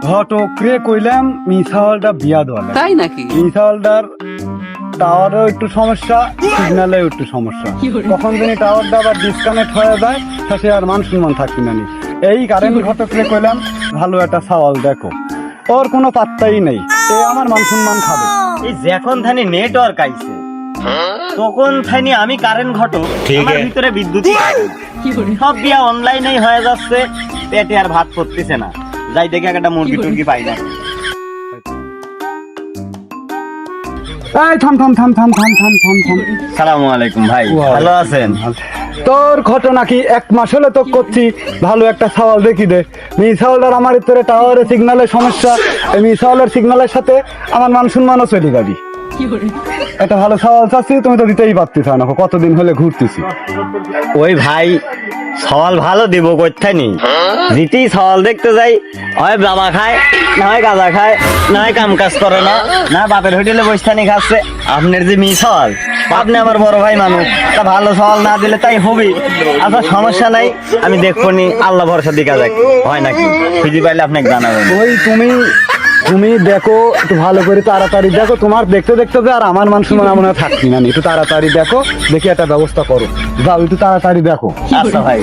ঘটকরে কইলাম মিসাওয়ালটা বিয়া দেওয়া লাগে। তাই নাকি? মিসাওয়ালটার টাওয়ারেও একটু সমস্যা, সিগন্যালেও একটু সমস্যা। কখন জানি টাওয়ারটা আবার ডিসকানেক্ট হয়ে যায়, সে আর মান সম্মান থাকবে না। এই কারেন্ট ঘটকরে কইলাম ভালো একটা সাওয়াল দেখো, ওর কোনো পাত্তাই নেই, এ আমার মান সম্মান খাবে। এই যখন থানি নেটওয়ার্ক আইছে তখন থানি আমি কারেন্ট ঘটক, আমার ভিতরে বিদ্যুৎ সব বিয়া অনলাইনেই হয়ে যাচ্ছে, পেটে আর ভাত পড়তেছে না। যাই দেখে একটা মুরগি টুরগি পাই না। এই থাম থাম থাম থাম থাম থাম থাম থাম। সালামু আলাইকুম ভাই, ভালো আছেন? তোর ঘটনা কি? 1 মাস হলে তো করছি ভালো একটা সাওয়াল দেখি দে। মিসাওয়ালটার আমার ভিতরে টাওয়ারে সিগন্যালের সমস্যা, এই মিসাওয়ালের সিগন্যালের সাথে আমার মান সম্মানও চলে যাবি। একটা ভালো সাওয়াল চাচ্ছি, তুমি তো দিতেই পারতেছ না, কতদিন হলে ঘুরতেছি। ওই ভাই সওয়াল ভালো দিব কোথানি, যেতেই সওয়াল দেখতে যাই হয় বাবা খায়, না হয় গাঁজা খায়, না হয় কাম কাজ করে না, না বাপের হোটেলে বৈস্থানি খাচ্ছে। আপনার যে মিস সওয়াল, আপনি আমার বড় ভাই মানুষ, তা ভালো সওয়াল না দিলে তাই হবে। আচ্ছা সমস্যা নাই, আমি দেখবো নি, আল্লাহ ভরসা দিকা যাক হয় নাকি, খুঁজে পাইলে আপনাকে জানাবেন। ওই তুমি দেখো একটু ভালো করে, তাড়াতাড়ি দেখো, তোমার দেখতে দেখতে যে আর আমার মান সম্মান মনে হয় থাকছি না। একটু তাড়াতাড়ি দেখো, দেখি একটা ব্যবস্থা করো, যাও একটু তাড়াতাড়ি দেখো। আচ্ছা ভাই।